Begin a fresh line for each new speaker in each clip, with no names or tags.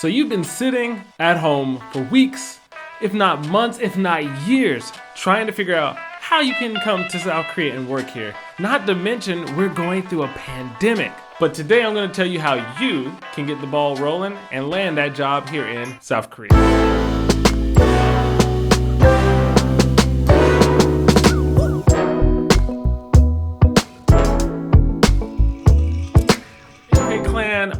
So you've been sitting at home for weeks, if not months, if not years, trying to figure out how you can come to South Korea and work here. Not to mention, we're going through a pandemic. But today I'm going to tell you how you can get the ball rolling and land that job here in South Korea.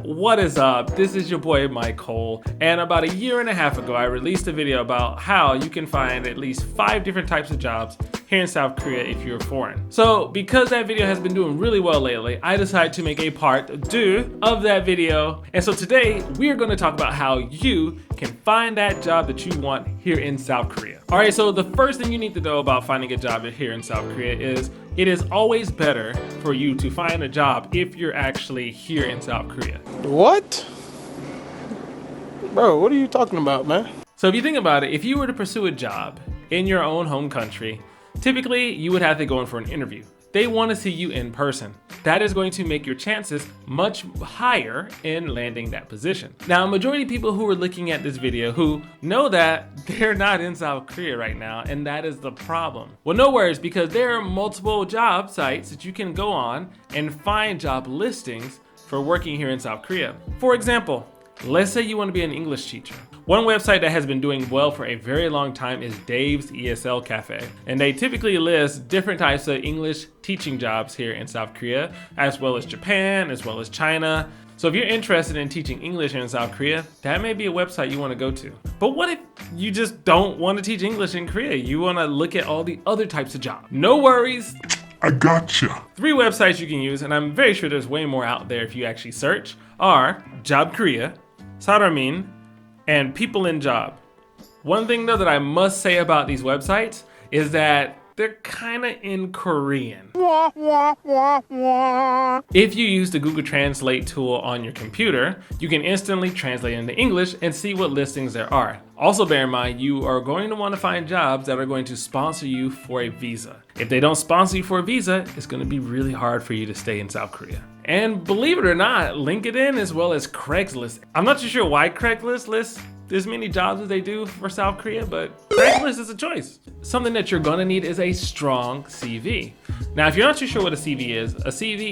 What is up? This is your boy Mikole, and about a year and a half ago I released a video about how you can find at least 5 different types of jobs here in South Korea if you're foreign. So because that video has been doing really well lately, I decided to make a part 2 of that video. And so today we're going to talk about how you can find that job that you want here in South Korea. Alright, so the first thing you need to know about finding a job here in South Korea is it is always better for you to find a job if you're actually here in South Korea.
What? Bro, what are you talking about, man?
So if you think about it, if you were to pursue a job in your own home country, typically you would have to go in for an interview. They want to see you in person. That is going to make your chances much higher in landing that position. Now, a majority of people who are looking at this video who know that they're not in South Korea right now, and that is the problem. Well, no worries, because there are multiple job sites that you can go on and find job listings for working here in South Korea. For example, let's say you want to be an English teacher. One website that has been doing well for a very long time is Dave's ESL Cafe. And they typically list different types of English teaching jobs here in South Korea, as well as Japan, as well as China. So if you're interested in teaching English here in South Korea, that may be a website you want to go to. But what if you just don't want to teach English in Korea? You want to look at all the other types of jobs. No worries.
I gotcha.
3 websites you can use, and I'm very sure there's way more out there if you actually search, are Job Korea, Saramin, and People in Job. One thing though that I must say about these websites is that they're kind of in Korean. If you use the Google Translate tool on your computer, you can instantly translate into English and see what listings there are. Also bear in mind, you are going to want to find jobs that are going to sponsor you for a visa. If they don't sponsor you for a visa, it's going to be really hard for you to stay in South Korea. And believe it or not, LinkedIn as well as Craigslist. I'm not too sure why Craigslist lists as many jobs as they do for South Korea, but Craigslist is a choice. Something that you're gonna need is a strong CV. Now, if you're not too sure what a CV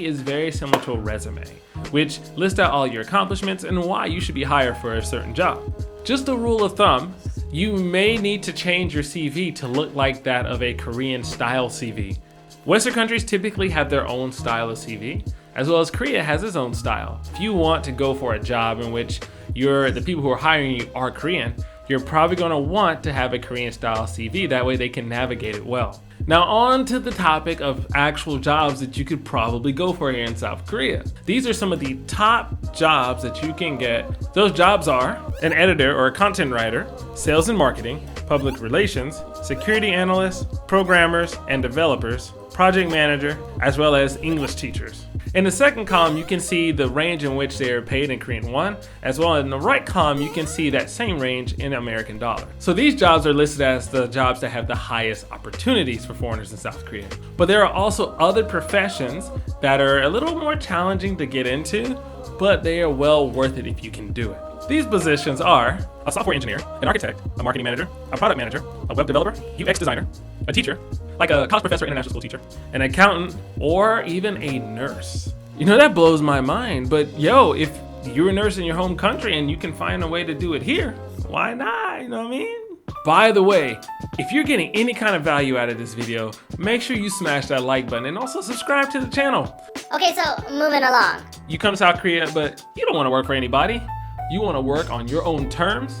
is very similar to a resume, which lists out all your accomplishments and why you should be hired for a certain job. Just a rule of thumb, you may need to change your CV to look like that of a Korean style CV. Western countries typically have their own style of CV, as well as Korea has its own style. If you want to go for a job in which the people who are hiring you are Korean, you're probably going to want to have a Korean style CV. That way they can navigate it well. Now on to the topic of actual jobs that you could probably go for here in South Korea. These are some of the top jobs that you can get. Those jobs are an editor or a content writer, sales and marketing, public relations, security analysts, programmers and developers, project manager, as well as English teachers. In the second column, you can see the range in which they are paid in Korean won, as well as in the right column, you can see that same range in American dollar. So these jobs are listed as the jobs that have the highest opportunities for foreigners in South Korea. But there are also other professions that are a little more challenging to get into, but they are well worth it if you can do it. These positions are a software engineer, an architect, a marketing manager, a product manager, a web developer, UX designer, a teacher, like a college professor, international school teacher, an accountant, or even a nurse. You know, that blows my mind, but yo, if you're a nurse in your home country and you can find a way to do it here, why not? You know what I mean? By the way, if you're getting any kind of value out of this video, make sure you smash that like button and also subscribe to the channel.
Okay, so moving along.
You come to South Korea, but you don't want to work for anybody. You want to work on your own terms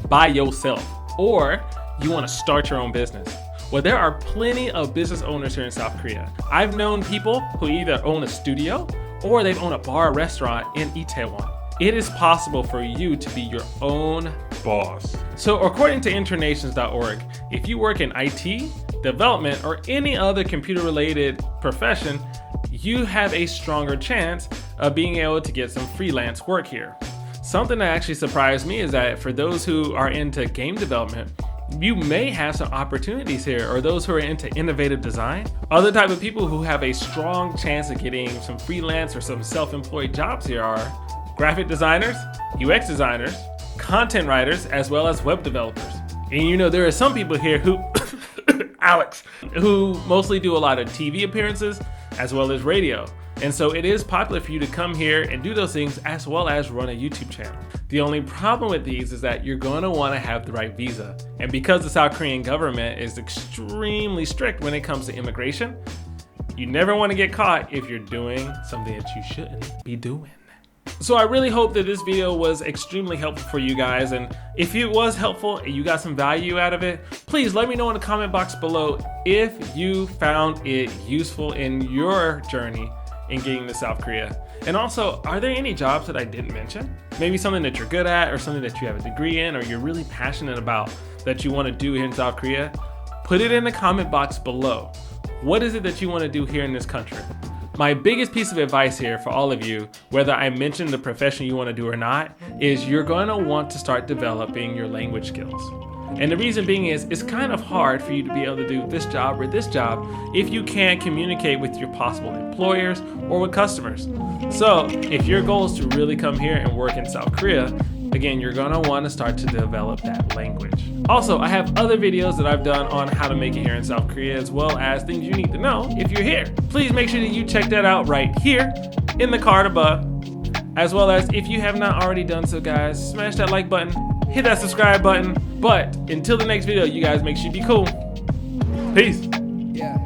by yourself, or you want to start your own business. Well, there are plenty of business owners here in South Korea. I've known people who either own a studio or they've owned a bar or restaurant in Itaewon. It is possible for you to be your own boss. So according to internations.org, if you work in IT, development, or any other computer-related profession, you have a stronger chance of being able to get some freelance work here. Something that actually surprised me is that for those who are into game development, you may have some opportunities here, or those who are into innovative design. Other type of people who have a strong chance of getting some freelance or some self-employed jobs here are graphic designers, UX designers, content writers, as well as web developers. And you know, there are some people here who, Alex, who mostly do a lot of TV appearances as well as radio. And so it is popular for you to come here and do those things as well as run a YouTube channel. The only problem with these is that you're going to want to have the right visa. And because the South Korean government is extremely strict when it comes to immigration, you never want to get caught if you're doing something that you shouldn't be doing. So I really hope that this video was extremely helpful for you guys, and if it was helpful and you got some value out of it, please let me know in the comment box below if you found it useful in your journey in getting to South Korea. And also, are there any jobs that I didn't mention? Maybe something that you're good at, or something that you have a degree in, or you're really passionate about that you want to do here in South Korea? Put it in the comment box below. What is it that you want to do here in this country? My biggest piece of advice here for all of you, whether I mention the profession you want to do or not, is you're going to want to start developing your language skills. And the reason being is it's kind of hard for you to be able to do this job or this job if you can't communicate with your possible employers or with customers. So if your goal is to really come here and work in South Korea, again, you're going to want to start to develop that language. Also, I have other videos that I've done on how to make it here in South Korea, as well as things you need to know if you're here. Please make sure that you check that out right here in the card above. As well as, if you have not already done so, guys, smash that like button, hit that subscribe button. But until the next video, you guys make sure you be cool. Peace.
Yeah.